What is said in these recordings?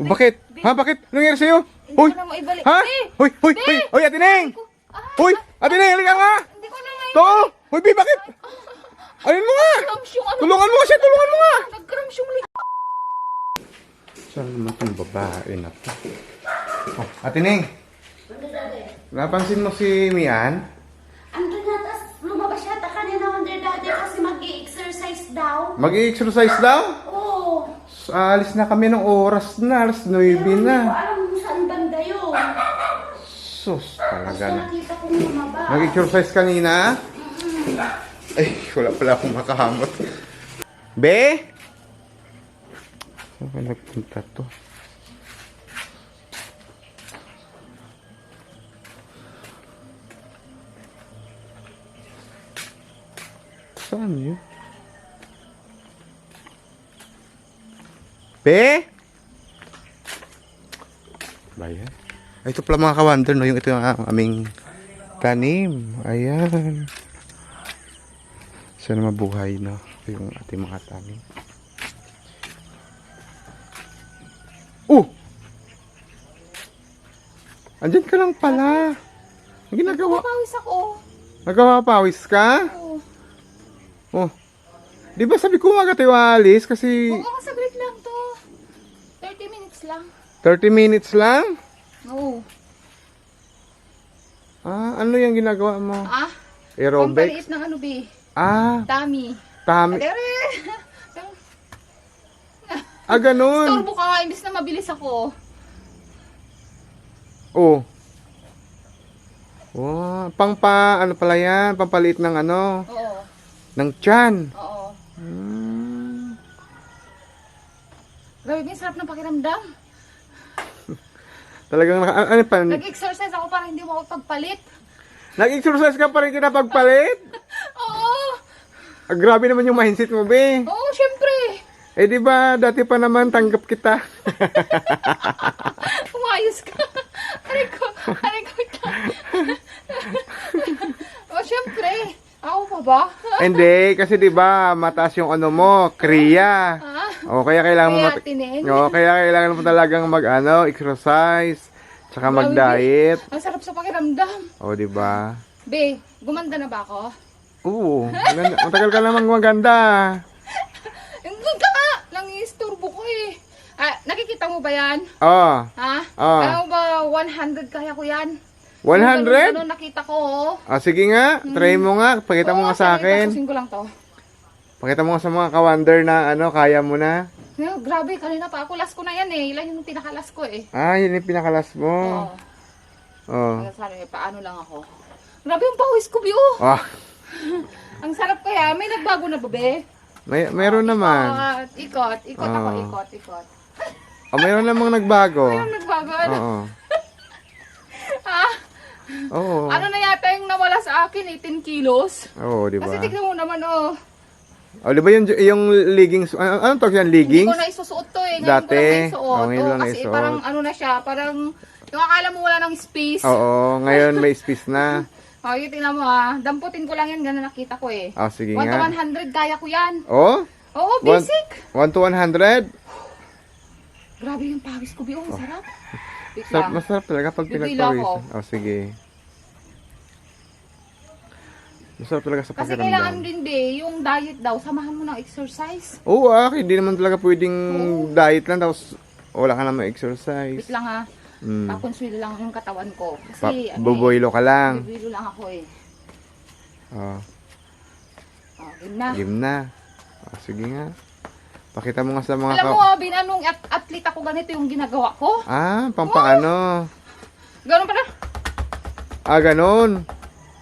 Bakit? Ha? Bakit? Anong nangyari sa'yo? Hoy! Hindi ko na maibalik. Ha? Be! Hoy! Hoy! Hoy! Hoy! Ate Neng! Hoy! Ate Neng! Halika nga! Hindi ko na maibalik. To! Hoy! Bi! Bakit? Ayun mo nga! Cramps yung ano. Tulungan mo siya! Tulungan mo nga! Nag-cramps yung leg. Saan naman itong babae na to? Oh, Ate Neng! Napansin mo si Mian? Andun na, tas lumabas yata kanina Wonder Daddy kasi mag-i-exercise daw. Mag-i-exercise daw? Oo. Alis na kami ng oras na. Alas 9 Pero hindi na. ko alam kung saan banda yun. Sus, Basta talaga na. nakita ko lumabas. Mag-exercise kanina? Ay, wala pala akong makahamot. Be? Saan ka nagpunta to? Saan yun? Be? Bayan. Ay, ito pala mga ka-wonder, no? Yung ito yung aming tanim. Ayan. Sana mabuhay, no? Ito yung ating mga tanim. Andyan ka lang pala. Ang ginagawa? Pawis ako. Nagpapawis ka? Oo. Oh. Di ba sabi ko agad tayo alis kasi Oo, saglit lang to. 30 minutes lang. 30 minutes lang? Oo. Ano yung ginagawa mo? Aerobics? Pampaliit ng ano, be? Tami. Tummy. Ganun. Storbo ka nga, imbis na mabilis ako. Oh. Wow, ano pala yan? Pampaliit ng ano? Oo. Ng tiyan. Oo. Hmm. Grabe, may sarap ng pakiramdam. Talagang ano pa? Nag-exercise ako para hindi mo ako pagpalit. Nag-exercise ka pa rin kinapagpalit? Oo. Grabe naman yung mindset mo, be. Oo, syempre. Eh, di ba, dati pa naman tanggap kita. Umayos ka. Aray ko. Oh, syempre. Ako pa ba? Hindi, kasi di ba, mataas yung ano mo, kriya. O, kaya kailangan mo Creatinine. kaya kailangan mo talagang exercise, tsaka mag-diet. Ang sarap sa pakiramdam. O, di ba? Be, gumanda na ba ako? Oo, matagal ka namang maganda. Hindi ka nga. Nangisturbo ko eh. Nakikita mo ba yan? Oh, Ha? Oh. Alam mo ba, 100 kaya ko yan. 100? Ano nakita ko, oh. Sige nga, try mo nga, pakita mo nga sa akin. Tasusin ko lang to. Pakita mo nga sa mga ka-wonder na kaya mo na. Grabe, kanina pa ako. Last ko na yan eh. Ilan yung pinakalas ko eh. Yun yung pinakalas mo. Oo. Oh. Sabi, paano lang ako. Grabe yung pawis ko, Bio. Oh. Ang sarap kaya. May nagbago na ba, be? Meron naman. Ikot ako, Oo. ikot. Mayroon namang nagbago. Mayroong nagbago, ano? Oo. Ha? Oo. Ano na yata yung nawala sa akin, 18 kilos? Oo, di ba? Kasi tignan mo naman, oh. Di ba yung leggings, anong tawag yan, Hindi leggings? ko na isusuot to eh. Ngayon Dati? ko lang na isuot. Oh, ngayon lang kasi naisuot. parang ano na siya, parang yung akala mo wala ng space. Oo, ngayon may space na. Oh, yung tingnan mo ha. Damputin ko lang yan, gano'n nakita ko eh. Sige 1 to nga. 100, kaya ko yan. Oh? Oo, basic. 1 to 100? Grabe yung pawis ko, Bio. Sarap. Wait lang. Masarap talaga pag Bibila pinagpawisan. Sige. Masarap talaga sa Kasi kailangan pakiramdam. din, Be, yung diet daw, samahan mo ng exercise. Oo, hindi naman talaga pwedeng diet lang tapos wala ka naman exercise. Wait lang ha. Pakonsuelo lang yung katawan ko. Kasi, Buboylo ka lang. Bibilo lang ako eh. Oh, Game na. game na. Sige nga. Pakita mo nga sa mga Alam mo, Bin, anong athlete ako, ganito yung ginagawa ko. pampaano? Ganun pala. Ganon.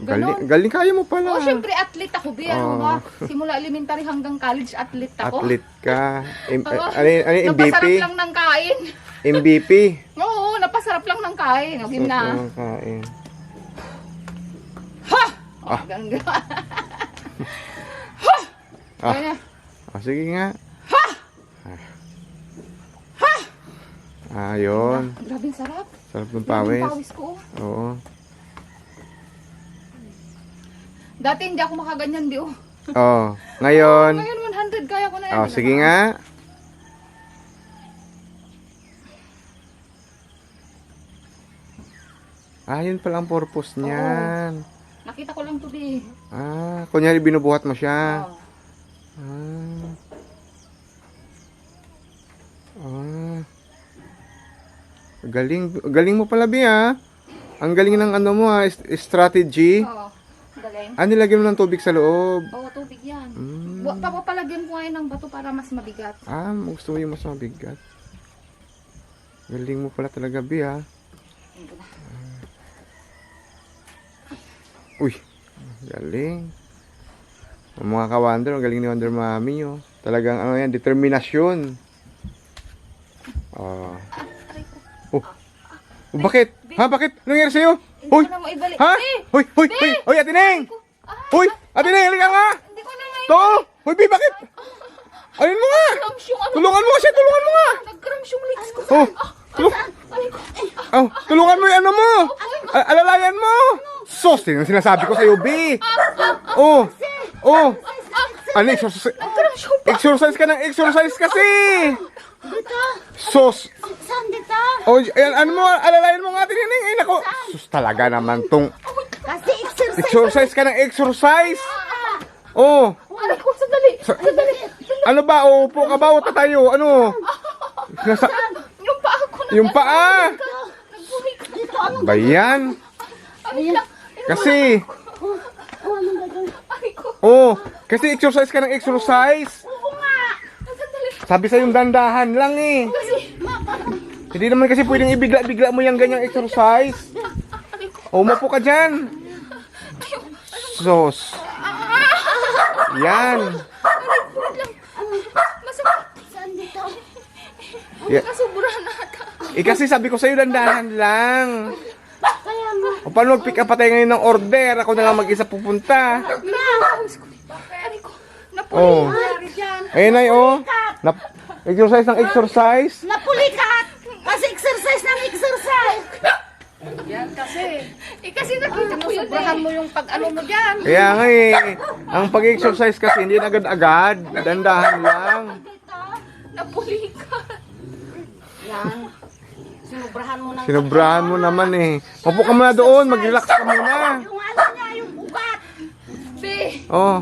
Ganon. Galing kaya mo pala. Oo, syempre athlete ako, Bin. Ano ba? Simula elementary hanggang college, athlete ako. Athlete ka. Oo. Ano yung MVP? Napasarap lang ng kain. MVP? Oo, napasarap lang ng kain. O, game na. Kain. Ha! Oh, ganun. Ha! Ganyan. Sige nga. Ha! Yun. Grabe yung sarap. Sarap ng Grabe pawis. yung pawis ko. Oo. Dati hindi ako makaganyan, Bio. Ngayon. Ngayon 100 kaya ko na yan. Sige nga. Ah, yun pala ang purpose niyan. Nakita ko lang to, be. Ah, kunyari binubuhat mo siya. Oh. Ah. Ah. Galing mo pala, Bi, ah. Ang galing ng ano mo, ah, strategy. Oo. Galing. Ah, nilagyan mo ng tubig sa loob. Oo, tubig yan. Mm. Papapalagyan ko ngayon ng bato para mas mabigat. Ah, gusto mo yung mas mabigat. Galing mo pala talaga, Bi, ah. Uy, galing. Ang mga ka-Wonder, ang galing ni Wonder Mami, oh. Talagang, ano yan, determinasyon. Ah. Oh. Oh, bakit? Ha, bakit? Anong nangyari sa'yo? Hindi Hoy! ko na mo ibalik. Ha? Eh, Hoy, hoy, hoy! Hoy, Ate Neng! Hoy! Ate Neng, halika nga! hindi ko na ngayon. To! Hoy, Bi, bakit? Ayun mo nga! Cramps yung ano. Tulungan mo kasi, tulungan mo nga! Nag-cramps yung legs ko. Oh! Oh, tulungan mo yung ano mo! Alalayan mo! Sos, yun ang sinasabi ko sa'yo, B! Oh! Oh! Ano, exercise? Nag-cramps yung Exercise ka ng exercise kasi! Dito. Sos! Saan dito? Oh, ayan, ano mo, alalayan mo nga Tineng. Ay, nako! Sus, talaga naman tong Kasi exercise. exercise ka ng exercise! Oh! Aray ko, sandali. Sandali. Ano ba? Oh, upo ka ba o tatayo? Ano? Nasa, Yung paa ko na. yung paa! Nagbuhay ka. Dito, anong Ba yan? Aray lang. Kasi, anong gagawin? Aray ko. oh, kasi exercise ka ng exercise. Oo nga. Sandali. Sabi sa'yo dandahan lang eh. Kasi, Hindi naman kasi pwedeng ibigla-bigla mo yung ganyang exercise. aray ko. O, umapo ka dyan. Sos. Yan. Aray ko lang. Masakit. Saan dito? Yeah. Kasuburan na ata. Eh kasi sabi ko sa'yo dandahan lang. Kaya nga. O paano mag-pick up pa tayo ngayon ng order? Ako na lang mag-isa pupunta. Aray ko. Napuli Oh. yung nangyari dyan. Ayun ay oh. Exercise ng exercise. Napulikat. Kasi exercise ng exercise. Yan kasi. Eh kasi nakita ko yun mo yung pag-ano mo dyan. Kaya nga eh. Ang pag-exercise kasi hindi agad-agad. Dandahan lang. Napuli ka. Yan. Sinubrahan mo ng Sinubrahan mo naman eh. Upo ka muna doon. Mag-relax ka muna. yung ano niya, yung ugat. Be, Oh.